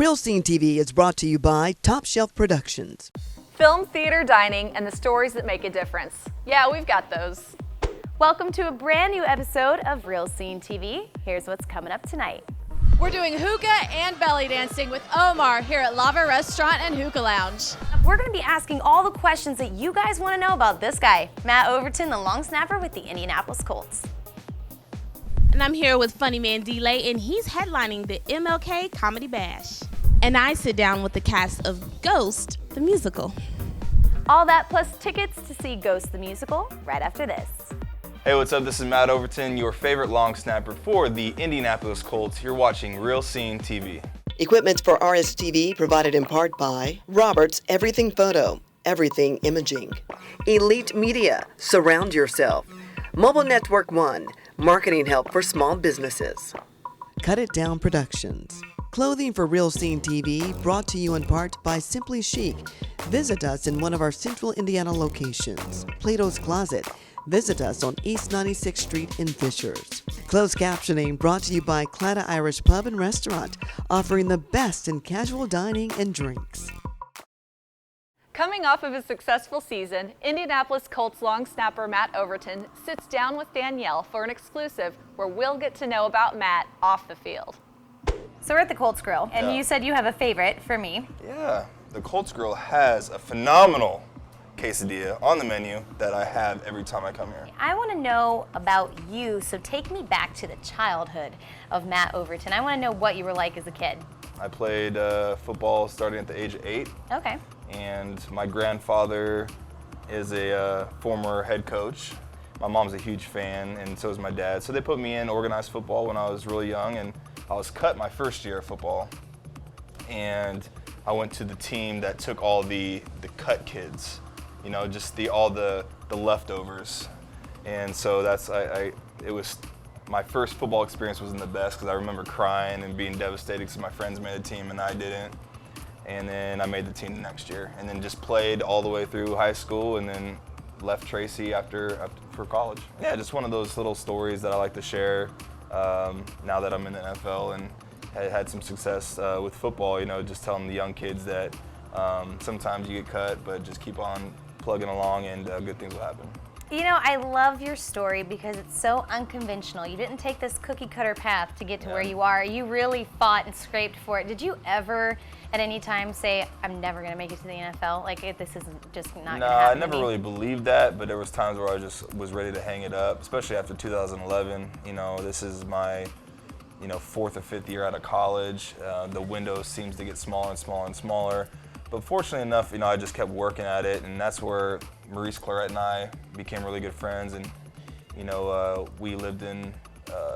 Real Scene TV is brought to you by Top Shelf Productions. Film, theater, dining, and the stories that make a difference. Yeah, we've got those. Welcome to a brand new episode of Real Scene TV. Here's what's coming up tonight. We're doing hookah and belly dancing with Omar here at Lava Restaurant and Hookah Lounge. We're going to be asking all the questions that you guys want to know about this guy, Matt Overton, the long snapper with the Indianapolis Colts. And I'm here with Funny Man D-Lay, and he's headlining the MLK Comedy Bash. And I sit down with the cast of Ghost, the musical. All that plus tickets to see Ghost the musical right after this. Hey, what's up? This is Matt Overton, your favorite long snapper for the Indianapolis Colts. You're watching Real Scene TV. Equipment for RSTV provided in part by Roberts Everything Photo, Everything Imaging, Elite Media, Surround Yourself, Mobile Network One, marketing help for small businesses. Cut It Down Productions. Clothing for Real Scene TV brought to you in part by Simply Chic. Visit us in one of our central Indiana locations. Plato's Closet. Visit us on East 96th Street in Fishers. Closed captioning brought to you by Clatta Irish Pub and Restaurant, offering the best in casual dining and drinks. Coming off of a successful season, Indianapolis Colts long snapper Matt Overton sits down with Danielle for an exclusive where we'll get to know about Matt off the field. So we're at the Colts Grill, and you said you have a favorite for me. Yeah, the Colts Grill has a phenomenal quesadilla on the menu that I have every time I come here. I want to know about you, so take me back to the childhood of Matt Overton. I want to know what you were like as a kid. I played football starting at the age of 8. Okay. And my grandfather is a former head coach. My mom's a huge fan, and so is my dad. So they put me in organized football when I was really young, and I was cut my first year of football. And I went to the team that took all the cut kids, you know, just all the leftovers. And so it was my first football experience wasn't the best because I remember crying and being devastated because my friends made a team and I didn't. And then I made the team the next year, and then just played all the way through high school, and then left Tracy for college. Yeah, just one of those little stories that I like to share now that I'm in the NFL and had some success with football. You know, just telling the young kids that sometimes you get cut, but just keep on plugging along, and good things will happen. You know, I love your story because it's so unconventional. You didn't take this cookie cutter path to get to where you are. You really fought and scraped for it. Did you ever at any time say, I'm never going to make it to the NFL? Like, this isn't just not going to happen? No, I never really believed that, but there was times where I just was ready to hang it up, especially after 2011. You know, this is my, 4th or 5th year out of college. The window seems to get smaller and smaller and smaller. But fortunately enough, I just kept working at it, and that's where Maurice Claret and I became really good friends. And, we lived in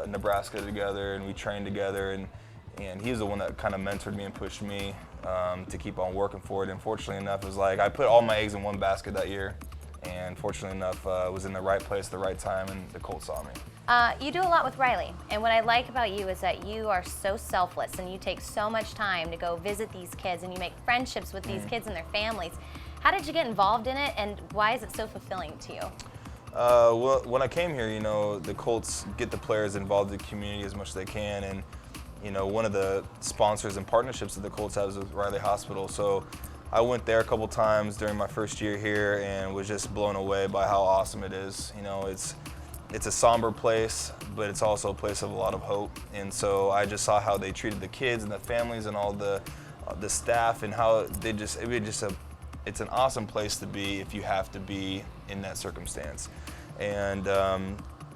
Nebraska together, and we trained together, and he was the one that kind of mentored me and pushed me to keep on working for it. And fortunately enough, it was like I put all my eggs in one basket that year, and fortunately enough, I was in the right place at the right time, and the Colts saw me. You do a lot with Riley, and what I like about you is that you are so selfless, and you take so much time to go visit these kids, and you make friendships with these kids and their families. How did you get involved in it, and why is it so fulfilling to you? Well, when I came here, the Colts get the players involved in the community as much as they can, and one of the sponsors and partnerships that the Colts have is with Riley Hospital. So I went there a couple times during my first year here and was just blown away by how awesome it is. It's a somber place, but it's also a place of a lot of hope. And so I just saw how they treated the kids and the families and all the staff, and how it's an awesome place to be if you have to be in that circumstance. And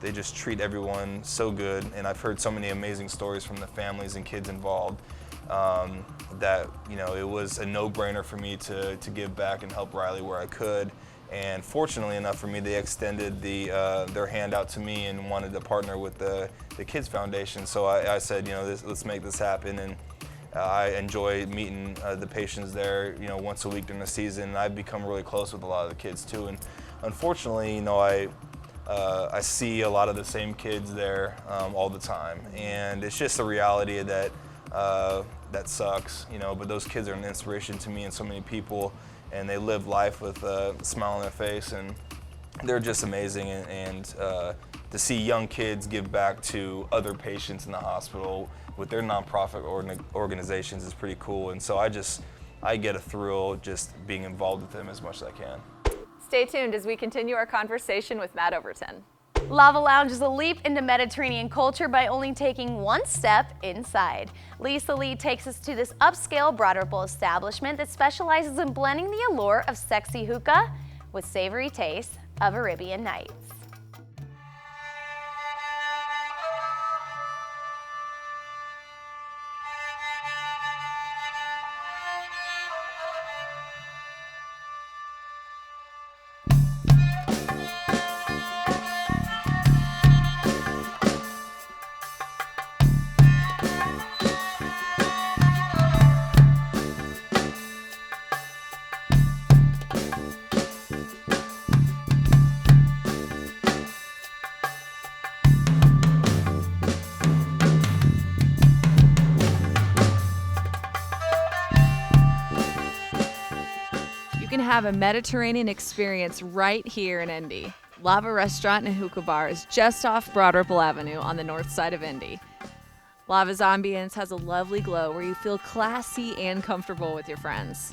they just treat everyone so good, and I've heard so many amazing stories from the families and kids involved that it was a no-brainer for me to give back and help Riley where I could. And fortunately enough for me, they extended their hand out to me and wanted to partner with the Kids Foundation. So I said, let's make this happen. And I enjoy meeting the patients there, once a week during the season. And I've become really close with a lot of the kids too. And unfortunately, I see a lot of the same kids there all the time. And it's just a reality that sucks, but those kids are an inspiration to me and so many people. And they live life with a smile on their face, and they're just amazing, and to see young kids give back to other patients in the hospital with their nonprofit organizations is pretty cool. And so I get a thrill just being involved with them as much as I can. Stay tuned as we continue our conversation with Matt Overton. Lava Lounge is a leap into Mediterranean culture by only taking one step inside. Lisa Lee takes us to this upscale brothel establishment that specializes in blending the allure of sexy hookah with savory tastes of Arabian Nights. You can have a Mediterranean experience right here in Indy. Lava Restaurant and Hookah Bar is just off Broadripple Avenue on the north side of Indy. Lava's ambience has a lovely glow where you feel classy and comfortable with your friends.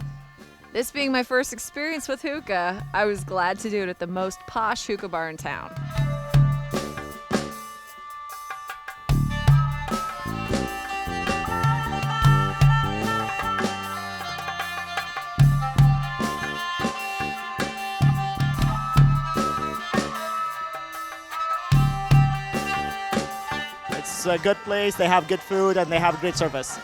This being my first experience with hookah, I was glad to do it at the most posh hookah bar in town. It's a good place, they have good food, and they have great service.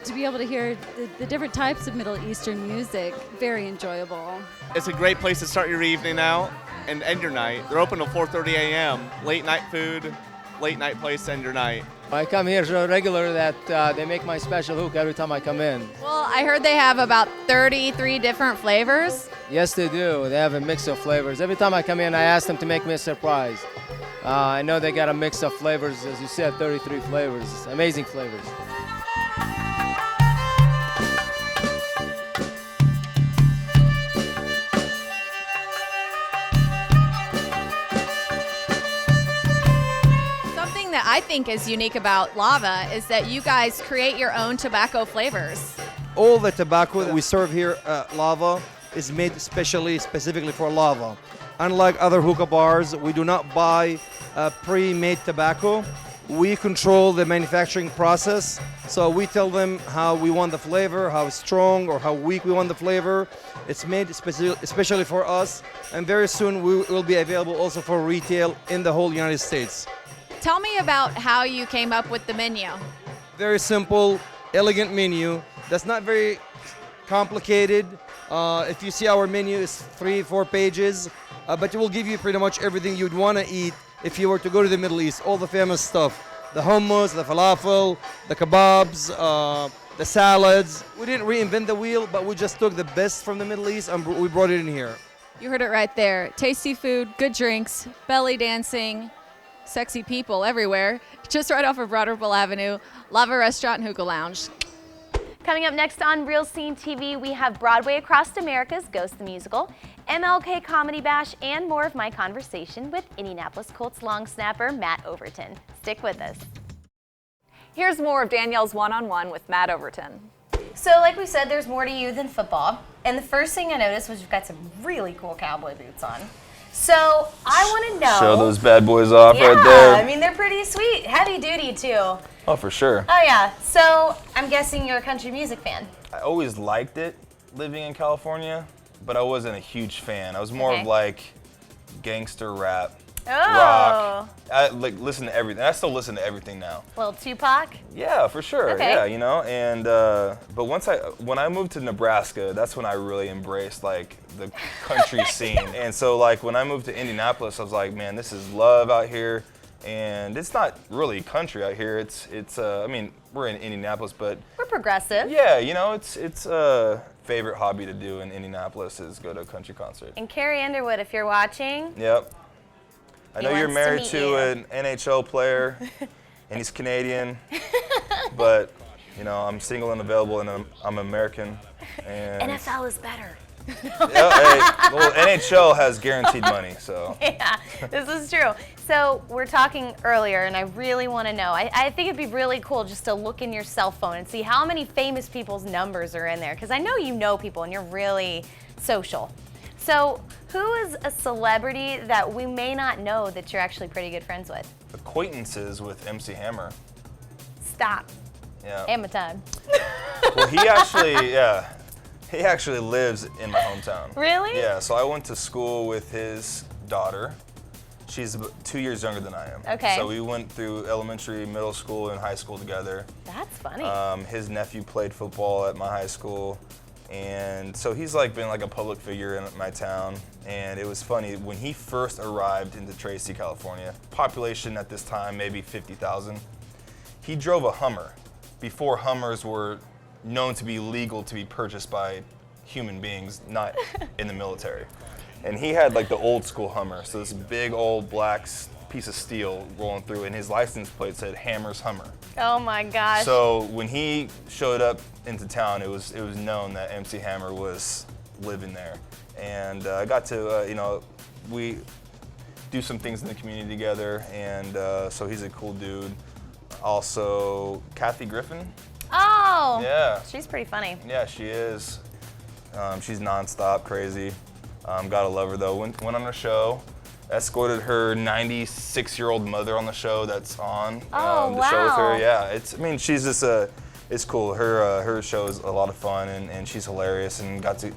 To be able to hear the different types of Middle Eastern music, very enjoyable. It's a great place to start your evening out and end your night. They're open till 4:30 a.m. Late night food, late night place to end your night. I come here so regular that they make my special hookah every time I come in. Well, I heard they have about 33 different flavors. Yes, they do. They have a mix of flavors. Every time I come in, I ask them to make me a surprise. I know they got a mix of flavors, as you said, 33 flavors, amazing flavors. Something that I think is unique about Lava is that you guys create your own tobacco flavors. All the tobacco that we serve here at Lava is made specifically for Lava. Unlike other hookah bars, we do not buy pre-made tobacco. We control the manufacturing process, so we tell them how we want the flavor, how strong or how weak we want the flavor. It's made especially for us, and very soon we will be available also for retail in the whole United States. Tell me about how you came up with the menu. Very simple, elegant menu that's not very complicated. If you see our menu, it's 3-4 pages, but it will give you pretty much everything you'd want to eat if you were to go to the Middle East. All the famous stuff, the hummus, the falafel, the kebabs, the salads. We didn't reinvent the wheel, but we just took the best from the Middle East and we brought it in here. You heard it right there. Tasty food, good drinks, belly dancing, sexy people everywhere. Just right off of Broadripple Avenue, Lava Restaurant and Hookah Lounge. Coming up next on Real Scene TV, we have Broadway Across America's Ghost the Musical, MLK Comedy Bash, and more of my conversation with Indianapolis Colts long snapper Matt Overton. Stick with us. Here's more of Danielle's one-on-one with Matt Overton. So like we said, there's more to you than football. And the first thing I noticed was you've got some really cool cowboy boots on. So I want to know. Show those bad boys off yeah, right there. I mean, they're pretty sweet. Heavy duty, too. Oh, for sure. Oh, yeah. So I'm guessing you're a country music fan. I always liked it living in California, but I wasn't a huge fan. I was more Okay. of like gangster rap, Oh. rock. I like listen to everything. I still listen to everything now. Well, Tupac? Yeah, for sure. Okay. Yeah, you know, and but when I moved to Nebraska, that's when I really embraced like the country scene. And so like when I moved to Indianapolis, I was like, man, this is love out here. And it's not really country out here. It's I mean, we're in Indianapolis, but We're progressive. yeah, you know, it's a favorite hobby to do in Indianapolis is go to a country concert. And Carrie Underwood, if you're watching. Yep. I He know you're wants to married meet to you. an NHL player, and he's Canadian, but you know I'm single and available, and I'm American. And NFL is better. Well, NHL has guaranteed money, so. Yeah, this is true. So we're talking earlier, and I really want to know. I think it'd be really cool just to look in your cell phone and see how many famous people's numbers are in there, because I know you know people and you're really social. So who is a celebrity that we may not know that you're actually pretty good friends with? Acquaintances with MC Hammer. Stop. Yeah. Hammer time. Well, he actually lives in my hometown. Really? Yeah, so I went to school with his daughter. She's 2 years younger than I am. Okay. So we went through elementary, middle school, and high school together. That's funny. His nephew played football at my high school. And so he's like been like a public figure in my town. And it was funny, when he first arrived into Tracy, California, population at this time, maybe 50,000, he drove a Hummer before Hummers were known to be legal to be purchased by human beings, not in the military. And he had like the old school Hummer, so this big old black piece of steel rolling through, and his license plate said Hammer's Hummer. Oh my gosh. So when he showed up into town, it was known that MC Hammer was living there. And I got to, we do some things in the community together, and so he's a cool dude. Also, Kathy Griffin. Oh. Yeah. She's pretty funny. Yeah, she is. She's nonstop crazy. Gotta love her though. Went on her show, escorted her 96-year-old mother on the show that's on the show with her. Yeah, she's just it's cool. Her show is a lot of fun, and she's hilarious, and got to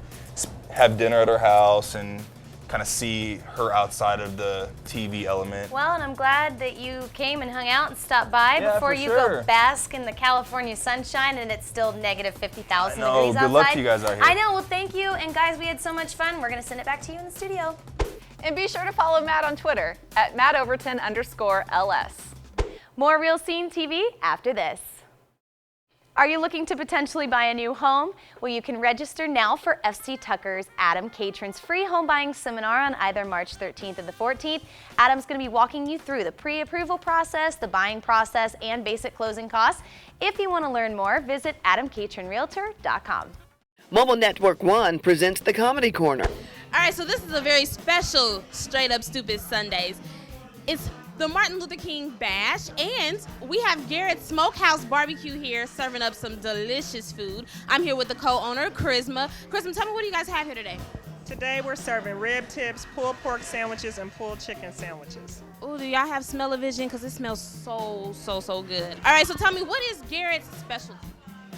have dinner at her house and kind of see her outside of the TV element. Well, and I'm glad that you came and hung out and stopped by before you sure. go bask in the California sunshine and it's still negative 50,000 I know. degrees outside. Good luck to you guys out here. I know. Well, thank you. And guys, we had so much fun. We're going to send it back to you in the studio. And be sure to follow Matt on Twitter at @MattOverton_LS. More Real Scene TV after this. Are you looking to potentially buy a new home? Well, you can register now for FC Tucker's Adam Catron's free home buying seminar on either March 13th or the 14th. Adam's going to be walking you through the pre-approval process, the buying process, and basic closing costs. If you want to learn more, visit adamcatronrealtor.com. Mobile Network One presents the Comedy Corner. All right, so this is a very special Straight Up Stupid Sundays. It's the Martin Luther King Bash, and we have Garrett's Smokehouse Barbecue here serving up some delicious food. I'm here with the co-owner, Charisma. Charisma, tell me, what do you guys have here today? Today we're serving rib tips, pulled pork sandwiches, and pulled chicken sandwiches. Oh, do y'all have smell-o-vision? Because it smells so good. All right, so tell me, what is Garrett's specialty?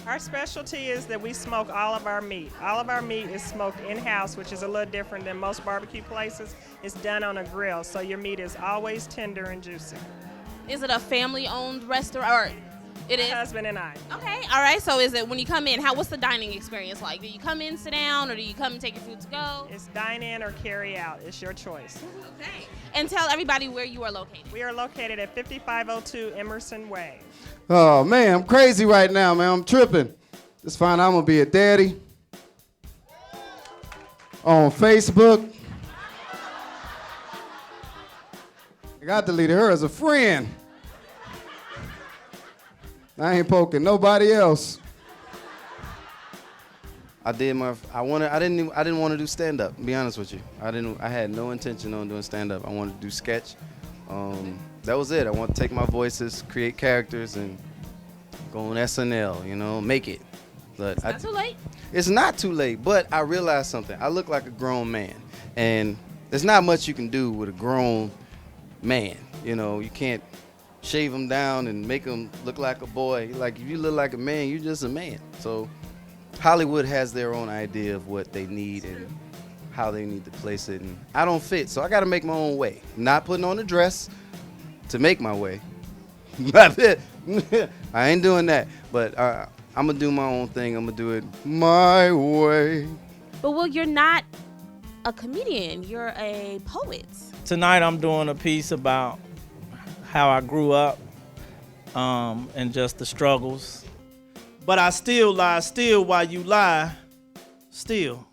Our specialty is that we smoke all of our meat. All of our meat is smoked in-house, which is a little different than most barbecue places. It's done on a grill, so your meat is always tender and juicy. Is it a family-owned restaurant? It is? My husband and I. Okay, all right, so is it, when you come in, what's the dining experience like? Do you come in, sit down, or do you come and take your food to go? It's dine in or carry out. It's your choice. Okay. And tell everybody where you are located. We are located at 5502 Emerson Way. Oh, man, I'm crazy right now, man. I'm tripping. Just find out I'm going to be a daddy on Facebook. I got deleted her as a friend. I ain't poking nobody else. I didn't want to do stand up, to be honest with you. I had no intention on doing stand up. I wanted to do sketch. That was it. I want to take my voices, create characters, and go on SNL, make it. But It's not too late. It's not too late, but I realized something. I look like a grown man, and there's not much you can do with a grown man. You can't shave him down and make him look like a boy. Like, if you look like a man, you're just a man. So Hollywood has their own idea of what they need and how they need to place it, and I don't fit, so I got to make my own way. Not putting on a dress to make my way. I ain't doing that, but I'm going to do my own thing. I'm going to do it my way. But, well, you're not a comedian. You're a poet. Tonight I'm doing a piece about how I grew up and just the struggles. But I still lie still while you lie still.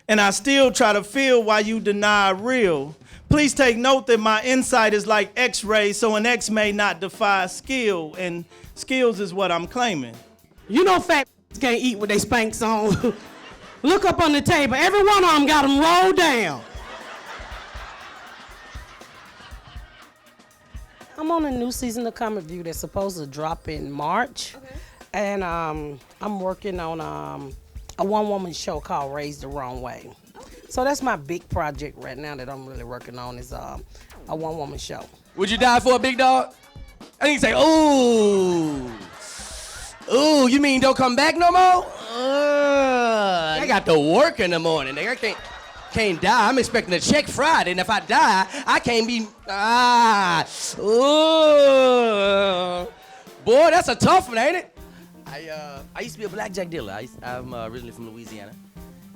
And I still try to feel while you deny real. Please take note that my insight is like x-ray, so an X may not defy skill, and skills is what I'm claiming. You know fat can't eat with they spanks on. Look up on the table. Every one of them got them rolled down. I'm on a new season of Comic View that's supposed to drop in March. Okay. And I'm working on a one-woman show called Raised the Wrong Way. So that's my big project right now that I'm really working on is a one-woman show. Would you die for a big dog? And you say, ooh. Ooh, you mean don't come back no more? I got to work in the morning. I can't die. I'm expecting a check Friday, and if I die, I can't be. Ooh. Boy, that's a tough one, ain't it? I used to be a blackjack dealer. I'm originally from Louisiana,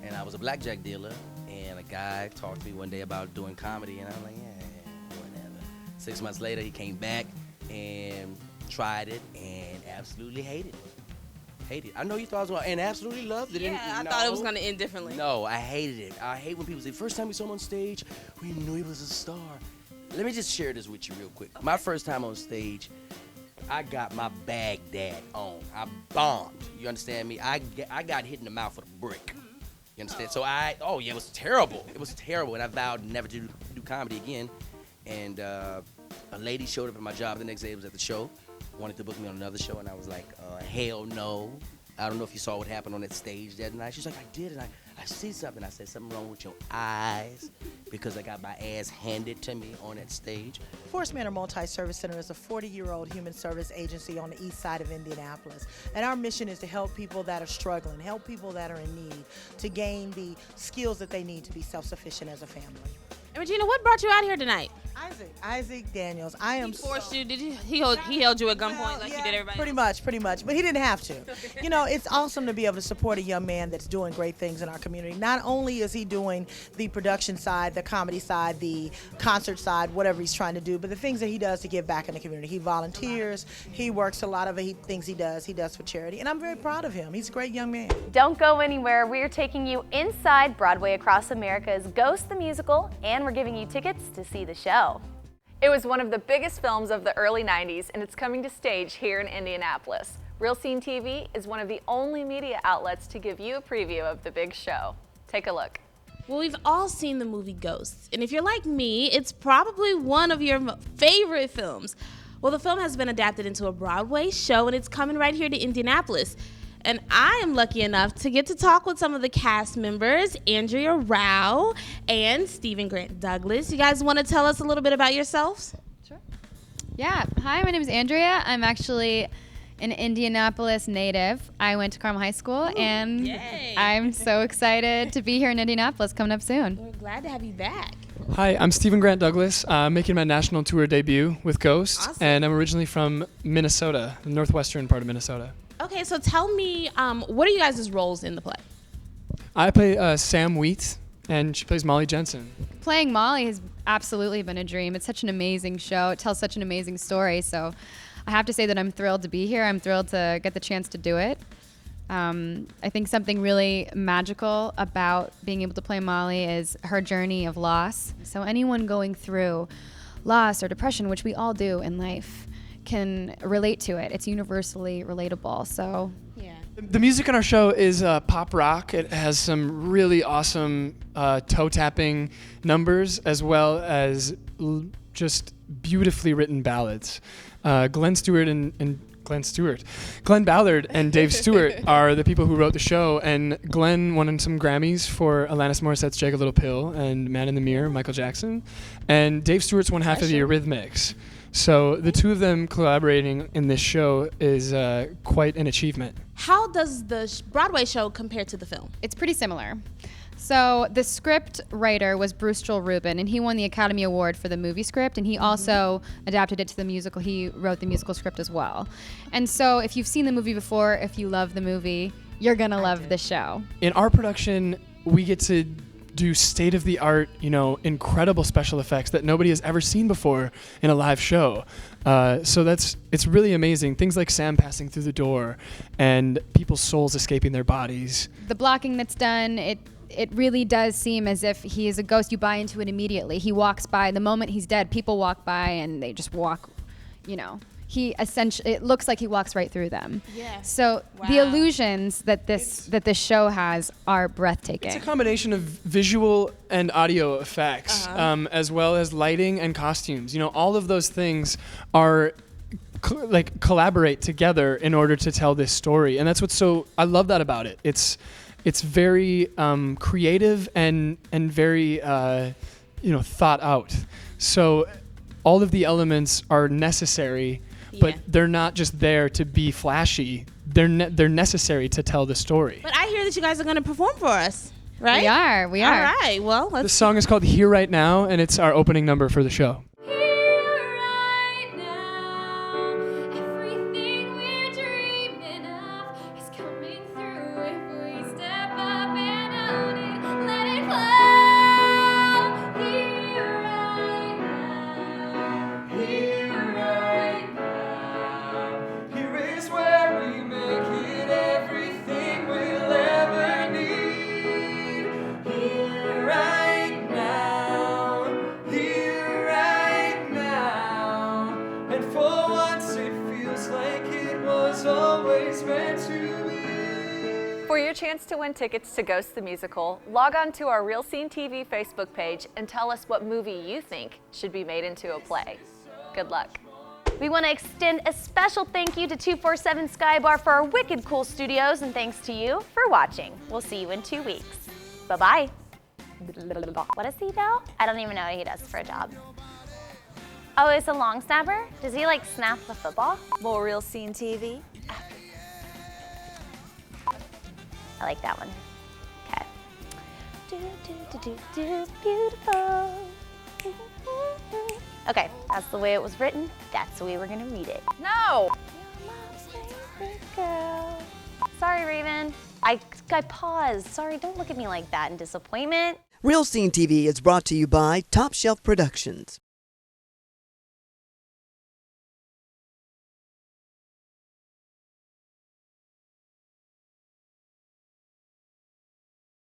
and I was a blackjack dealer. And a guy talked to me one day about doing comedy, and I'm like, yeah, whatever. 6 months later, he came back and tried it and absolutely hated it. I know you thought I was going to, and absolutely loved it. Yeah, I thought it was going to end differently. No, I hated it. I hate when people say, first time we saw him on stage, we knew he was a star. Let me just share this with you real quick. Okay. My first time on stage, I got my Baghdad on. I bombed. You understand me? I got hit in the mouth with a brick. You understand? So it was terrible. It was terrible, and I vowed never to do comedy again. And a lady showed up at my job the next day. It was at the show. Wanted to book me on another show, and I was like, hell no. I don't know if you saw what happened on that stage that night. She's like, I did, and I see something. I said, something wrong with your eyes, because I got my ass handed to me on that stage. Forest Manor Multi-Service Center is a 40-year-old human service agency on the east side of Indianapolis. And our mission is to help people that are struggling, help people that are in need, to gain the skills that they need to be self-sufficient as a family. And Regina, what brought you out here tonight? Isaac Daniels. He forced you? Did you? He held you at gunpoint like you did everybody else? Pretty much. But he didn't have to. You know, it's awesome to be able to support a young man that's doing great things in our community. Not only is he doing the production side, the comedy side, the concert side, whatever he's trying to do, but the things that he does to give back in the community. He volunteers. He works a lot of things he does for charity. And I'm very proud of him. He's a great young man. Don't go anywhere. We're taking you inside Broadway Across America's Ghost the Musical, and we're giving you tickets to see the show. It was one of the biggest films of the early 90s, and it's coming to stage here in Indianapolis. Real Scene TV is one of the only media outlets to give you a preview of the big show. Take a look. Well, we've all seen the movie Ghosts, and if you're like me, it's probably one of your favorite films. Well, the film has been adapted into a Broadway show, and it's coming right here to Indianapolis. And I am lucky enough to get to talk with some of the cast members, Andrea Rao and Stephen Grant Douglas. You guys want to tell us a little bit about yourselves? Sure. Yeah. Hi, my name is Andrea. I'm actually an Indianapolis native. I went to Carmel High School, and yay. I'm so excited to be here in Indianapolis coming up soon. We're glad to have you back. Hi, I'm Stephen Grant Douglas. I'm making my national tour debut with Ghost, awesome. And I'm originally from Minnesota, the northwestern part of Minnesota. Okay, so tell me, what are you guys' roles in the play? I play Sam Wheat, and she plays Molly Jensen. Playing Molly has absolutely been a dream. It's such an amazing show. It tells such an amazing story. So I have to say that I'm thrilled to be here. I'm thrilled to get the chance to do it. I think something really magical about being able to play Molly is her journey of loss. So anyone going through loss or depression, which we all do in life, can relate to it. It's universally relatable. So yeah. The music in our show is pop rock. It has some really awesome toe-tapping numbers, as well as just beautifully written ballads. Glenn Ballard and Dave Stewart are the people who wrote the show, and Glenn won some Grammys for Alanis Morissette's Jagged Little Pill and Man in the Mirror, Michael Jackson, and Dave Stewart's won half of the Eurythmics. So the two of them collaborating in this show is quite an achievement. How does the Broadway show compare to the film? it's pretty similar. So the script writer was Bruce Joel Rubin, and he won the Academy Award for the movie script, and he also adapted it to the musical. He wrote the musical script as well. And so if you've seen the movie before, if you love the movie, you're gonna love the show. In our production, we get to do state-of-the-art, incredible special effects that nobody has ever seen before in a live show. So it's really amazing. Things like Sam passing through the door and people's souls escaping their bodies. The blocking that's done, it really does seem as if he is a ghost. You buy into it immediately. He walks by. The moment he's dead, people walk by and they just walk, he essentially, it looks like he walks right through them. Yeah. So the illusions that this show has are breathtaking. It's a combination of visual and audio effects, Uh-huh. as well as lighting and costumes. You know, all of those things are collaborate together in order to tell this story, and that's what's so. I love that about it. It's very creative and very thought out. So all of the elements are necessary. But they're not just there to be flashy. They're necessary to tell the story. But I hear that you guys are going to perform for us, right? We are. All right, well, The song is called Here Right Now, and it's our opening number for the show. For your chance to win tickets to Ghost the Musical, log on to our Real Scene TV Facebook page and tell us what movie you think should be made into a play. Good luck. We want to extend a special thank you to 247 Sky Bar for our wicked cool studios, and thanks to you for watching. We'll see you in 2 weeks. Bye-bye. What does he do? I don't even know what he does for a job. Oh, it's a long snapper? Does he like snap the football? More Real Scene TV. I like that one. Okay. Beautiful. Okay, that's the way it was written. That's the way we're gonna read it. No! Girl. Sorry, Raven. I paused. Sorry, don't look at me like that in disappointment. Real Scene TV is brought to you by Top Shelf Productions.